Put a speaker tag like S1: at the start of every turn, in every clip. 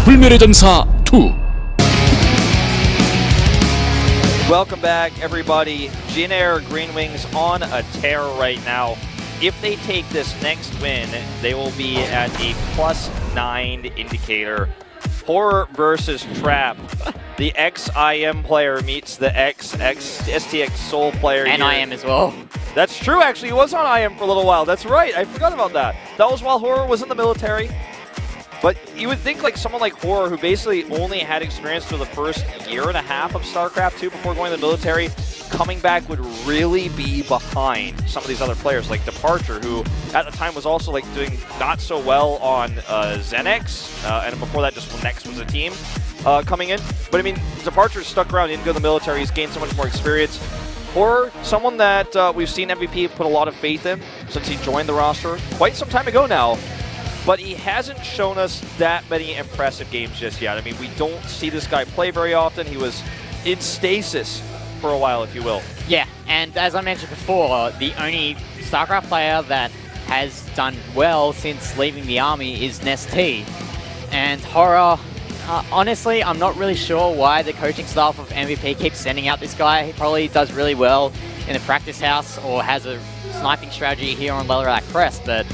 S1: 불멸의 전사 2.
S2: Welcome back, everybody. Jin Air Green Wings on a tear right now. If they take this next win, they will be at a +9 indicator. Horror versus Trap. The ex-IM player meets the ex-STX Soul player.
S3: And
S2: here.
S3: IM as well.
S2: That's true, actually. He was on IM for a little while. That's right. I forgot about that. That was while Horror was in the military. But you would think like someone like Horror, who basically only had experience for the first year and a half of Starcraft 2 before going to the military, coming back would really be behind some of these other players like Departure, who at the time was also like doing not so well on Zenex, and before that just when Nex was a team coming in. But I mean, Departure stuck around, didn't go to the military, he's gained so much more experience. Horror, someone that we've seen MVP put a lot of faith in since he joined the roster quite some time ago now. But he hasn't shown us that many impressive games just yet. I mean, we don't see this guy play very often. He was in stasis for a while, if you will.
S3: Yeah, and as I mentioned before, the only StarCraft player that has done well since leaving the army is Nest-T. And Horror, honestly, I'm not really sure why the coaching staff of MVP keeps sending out this guy. He probably does really well in the practice house or has a sniping strategy here on Lerilak Crest, but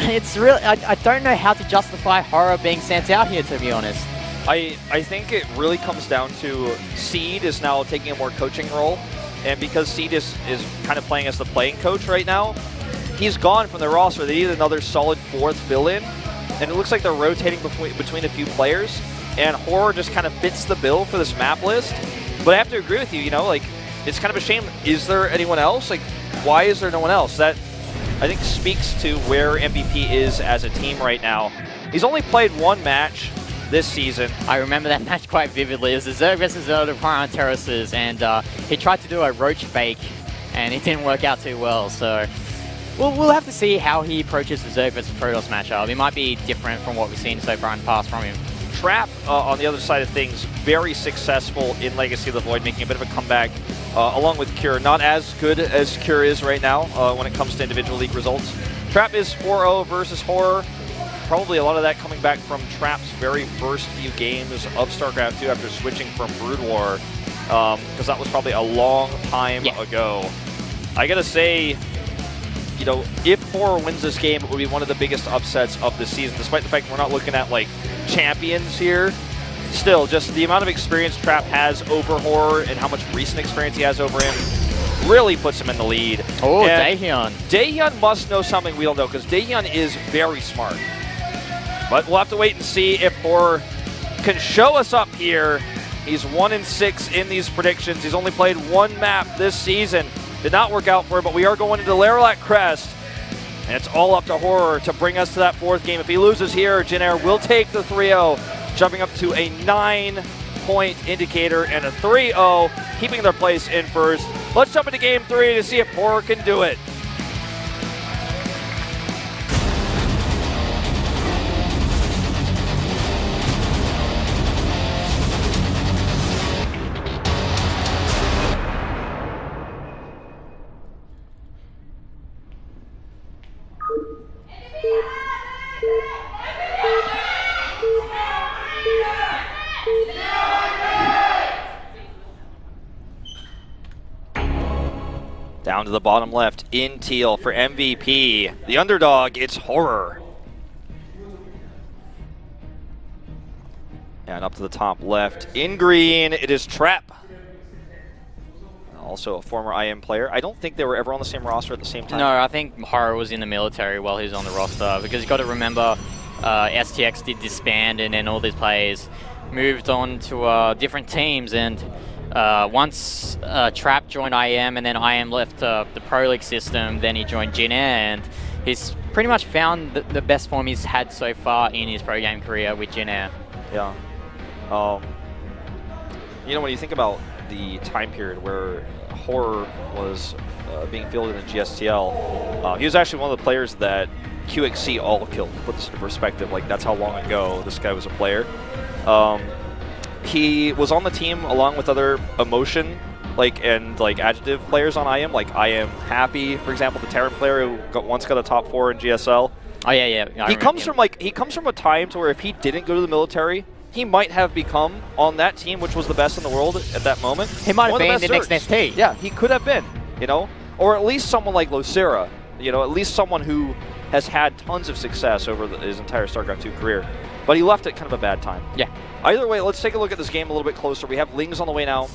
S3: it's really, I don't know how to justify Horror being sent out here, to be honest.
S2: I think it really comes down to Seed is now taking a more coaching role, and because Seed is kind of playing as the playing coach right now, he's gone from the roster. They need another solid fourth fill-in, and it looks like they're rotating between a few players, and Horror just kind of fits the bill for this map list. But I have to agree with you, you know, like, it's kind of a shame. Is there anyone else? Like, why is there no one else? That, I think, speaks to where MVP is as a team right now. He's only played one match this season.
S3: I remember that match quite vividly. It was the Zerg versus Zerg Prime Terraces, and he tried to do a roach fake, and it didn't work out too well. So we'll have to see how he approaches the Zerg versus Protoss matchup. It might be different from what we've seen so far in the past from him.
S2: Trap, on the other side of things, very successful in Legacy of the Void, making a bit of a comeback along with Cure. Not as good as Cure is right now when it comes to individual league results. Trap is 4-0 versus Horror. Probably a lot of that coming back from Trap's very first few games of StarCraft 2 after switching from Brood War, because that was probably a long time ago. I gotta say, you know, if Horror wins this game, it would be one of the biggest upsets of the season, despite the fact that we're not looking at like champions here. Still, just the amount of experience Trap has over Horror and how much recent experience he has over him really puts him in the lead.
S3: Oh, Daehyun.
S2: Daehyun must know something we don't know, because Daehyun is very smart. But we'll have to wait and see if Horror can show us up here. He's 1-6 in these predictions. He's only played one map this season. Did not work out for him, but we are going into Lerilak Crest. And it's all up to Horror to bring us to that fourth game. If he loses here, Jin Air will take the 3-0, jumping up to a 9-point indicator and a 3-0, keeping their place in first. Let's jump into game 3 to see if Horror can do it. Down to the bottom left, in teal for MVP. The underdog, it's Horror. And up to the top left, in green, it is Trap. Also a former IM player. I don't think they were ever on the same roster at the same time.
S3: No, I think Horror was in the military while he was on the roster, because you've got to remember STX did disband, and then all these players moved on to different teams, and once Trap joined IM and then IM left the Pro League system, then he joined Jin Air, and he's pretty much found the best form he's had so far in his pro game career with Jin Air.
S2: Yeah. You know, when you think about the time period where Horror was being fielded in GSTL, he was actually one of the players that QXC all killed. To put this into perspective, like that's how long ago this guy was a player. He was on the team along with other emotion and adjective players on IM, like I Am Happy, for example, the Terran player who once got a top 4 in GSL.
S3: Oh yeah.
S2: He comes from a time to where if he didn't go to the military, he might have become on that team, which was the best in the world at that moment.
S3: He might have been the next ST.
S2: Yeah, he could have been, or at least someone like Lucera, at least someone who has had tons of success over his entire StarCraft 2 career. But he left at kind of a bad time.
S3: Yeah.
S2: Either way, let's take a look at this game a little bit closer. We have Lings on the way now,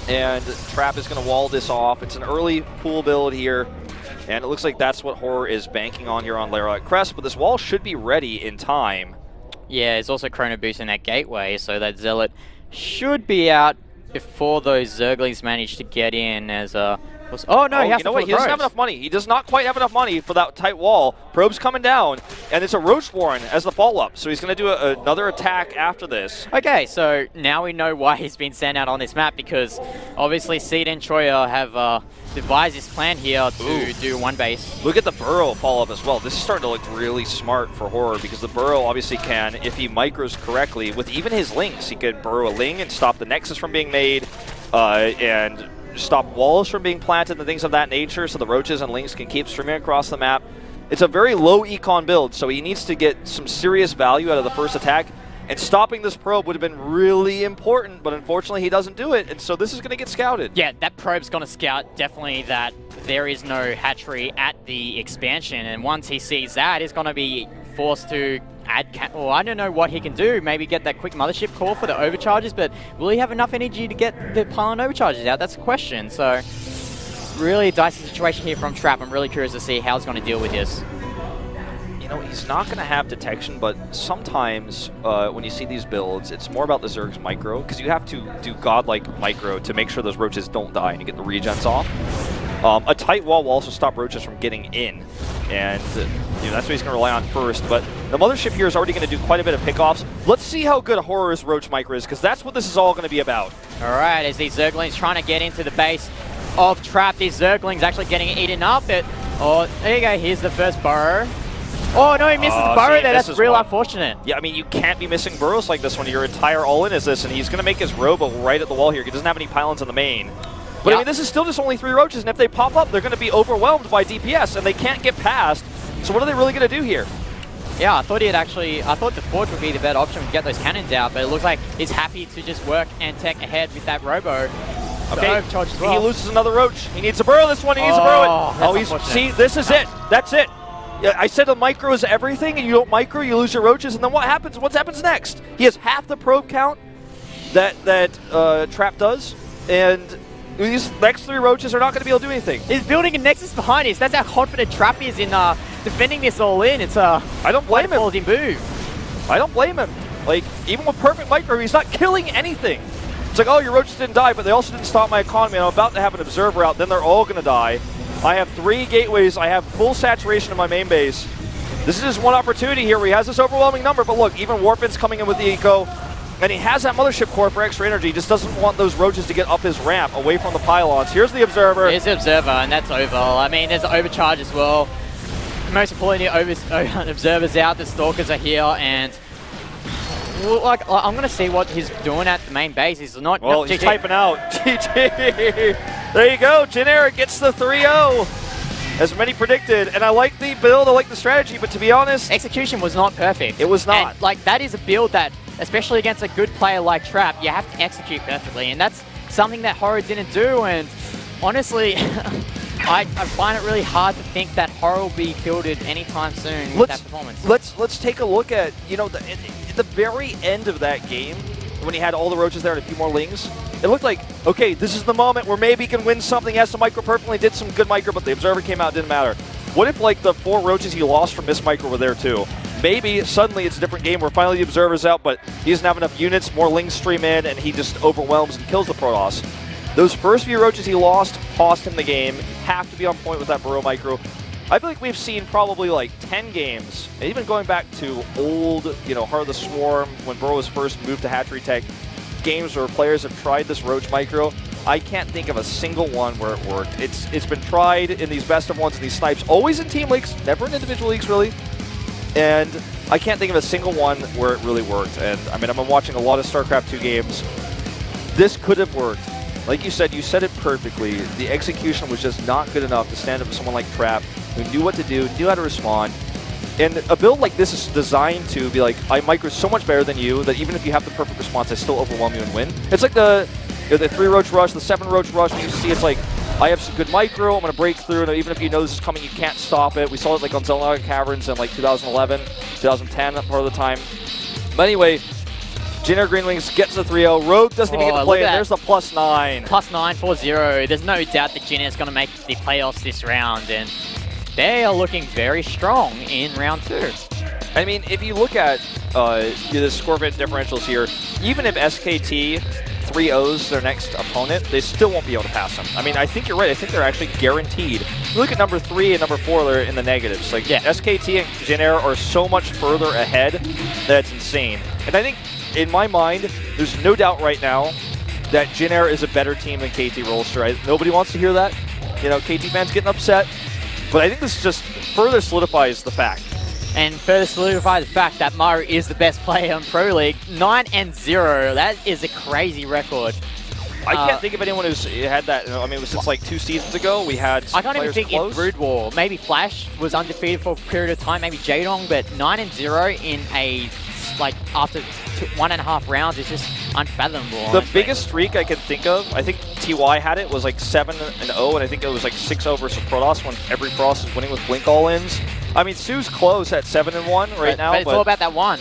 S2: and Trap is going to wall this off. It's an early pool build here, and it looks like that's what Horror is banking on here on Lerilak Crest, but this wall should be ready in time.
S3: Yeah, it's also Chrono boosting that gateway, so that Zealot should be out before those Zerglings manage to get in as oh no, he has to
S2: He doesn't have enough money. He does not quite have enough money for that tight wall. Probe's coming down, and it's a Roach Warren as the follow-up, so he's going to do another attack after this.
S3: Okay, so now we know why he's been sent out on this map, because obviously Seed and Troya have devised this plan here to do one base.
S2: Look at the Burrow follow-up as well. This is starting to look really smart for Horror, because the Burrow obviously can, if he micros correctly, with even his Lings, he could burrow a Ling and stop the Nexus from being made, and stop walls from being planted and things of that nature, so the Roaches and Lings can keep streaming across the map. It's a very low econ build, so he needs to get some serious value out of the first attack, and stopping this probe would have been really important, but unfortunately he doesn't do it, and so this is going to get scouted.
S3: Yeah, that probe's going to scout definitely that there is no hatchery at the expansion, and once he sees that, he's going to be forced to add, well, I don't know what he can do, maybe get that quick mothership call for the overcharges, but will he have enough energy to get the pylon overcharges out? That's a question. So really dicey situation here from Trap. I'm really curious to see how he's going to deal with this.
S2: He's not going to have detection, but sometimes when you see these builds, it's more about the Zerg's micro, because you have to do godlike micro to make sure those Roaches don't die and you get the regens off. A tight wall will also stop Roaches from getting in, and that's what he's going to rely on first. But the Mothership here is already going to do quite a bit of pickoffs. Let's see how good Horror's Roach micro is, because that's what this is all going to be about.
S3: All right, as these Zerglings trying to get into the base of Trap, these Zerglings actually getting eaten up. Oh, there you go, here's the first burrow. Oh no, he misses the burrow there. That's real unfortunate.
S2: Yeah, I mean, you can't be missing burrows like this when your entire all-in is this, and he's going to make his robo right at the wall here. He doesn't have any pylons in the main. But I mean, this is still just only 3 Roaches, and if they pop up, they're going to be overwhelmed by DPS, and they can't get past. So what are they really going to do here?
S3: Yeah, I thought the Forge would be the better option to get those cannons out, but it looks like he's happy to just work and tech ahead with that robo.
S2: Okay, he loses another Roach. He needs to burrow this one. He needs to burrow it. See, this is it. That's it. I said the micro is everything, and you don't micro, you lose your Roaches, and then what happens? What happens next? He has half the probe count that Trap does, and these next 3 Roaches are not going to be able to do anything.
S3: He's building a Nexus behind us. That's how confident Trap is in defending this all in. It's
S2: I don't blame him.
S3: Move.
S2: I don't blame him. Like, even with perfect micro, he's not killing anything. It's like, oh, your Roaches didn't die, but they also didn't stop my economy, and I'm about to have an Observer out, then they're all going to die. I have 3 gateways. I have full saturation in my main base. This is just one opportunity here where he has this overwhelming number, but look, even Warpin's coming in with the eco, and he has that Mothership core for extra energy. He just doesn't want those Roaches to get up his ramp away from the pylons. Here's the Observer.
S3: Here's the Observer, and that's over. I mean, there's an overcharge as well. Most importantly, Observer's out, the Stalkers are here, and like, I'm going to see what he's doing at the main base. He's not...
S2: Well, he's typing out. GG. There you go. Generic gets the 3-0, as many predicted. And I like the build, I like the strategy, but to be honest...
S3: Execution was not perfect.
S2: It was not.
S3: And, like, that is a build that, especially against a good player like Trap, you have to execute perfectly. And that's something that Horror didn't do. And honestly, I find it really hard to think that Horror will be fielded anytime soon with that performance.
S2: Let's take a look at, at the very end of that game, when he had all the Roaches there and a few more Lings, it looked like, okay, this is the moment where maybe he can win something. He has to micro perfectly, did some good micro, but the Observer came out, didn't matter. What if, like, the 4 Roaches he lost from miss micro were there too? Maybe suddenly it's a different game where finally the Observer's out, but he doesn't have enough units, more Lings stream in, and he just overwhelms and kills the Protoss. Those first few Roaches he lost cost him the game. Have to be on point with that Burrow micro. I feel like we've seen probably like 10 games, and even going back to old, Heart of the Swarm, when Burrow was first moved to Hatchery Tech, games where players have tried this Roach micro. I can't think of a single one where it worked. It's been tried in these best of ones and these snipes, always in team leagues, never in individual leagues really. And I can't think of a single one where it really worked. And I mean, I've been watching a lot of StarCraft 2 games. This could have worked. Like you said it perfectly. The execution was just not good enough to stand up to someone like Trap, who knew what to do, knew how to respond. And a build like this is designed to be like, I micro so much better than you that even if you have the perfect response, I still overwhelm you and win. It's like the 3 Roach Rush, the 7 Roach Rush, when you see it's like, I have some good micro, I'm going to break through, and even if you know this is coming, you can't stop it. We saw it like on Zelda Caverns in like 2011, 2010, that part of the time. But anyway, Jin Air Green Wings gets the 3-0. Rogue doesn't even get to play it. There's the +9.
S3: +9 for 0. There's no doubt that Jin Air is going to make the playoffs this round, and they are looking very strong in round 2.
S2: I mean, if you look at the score differentials here, even if SKT 3-0s their next opponent, they still won't be able to pass them. I mean, I think you're right. I think they're actually guaranteed. You look at number 3 and number 4, they're in the negatives. Like, yeah. SKT and Jin Air are so much further ahead that it's insane. And I think, in my mind, there's no doubt right now that Jin Air is a better team than KT Rolster. Nobody wants to hear that. You know, KT fans getting upset. But I think this just further solidifies the fact.
S3: And further solidify the fact that Maru is the best player in Pro League. 9-0. That is a crazy record.
S2: I can't think of anyone who's had that. I mean, since like 2 seasons ago, we had some
S3: I can't even think
S2: close.
S3: in Brood War. Maybe Flash was undefeated for a period of time. Maybe Jadong, but 9-0 in a after 1.5 rounds is just unfathomable.
S2: The
S3: honestly.
S2: biggest streak I can think of, I think TY had it, was like 7-0, and I think it was like 6-0 versus Protoss when every Protoss is winning with Blink all-ins. I mean, Sue's close at 7-1 right now.
S3: But it's all about that one.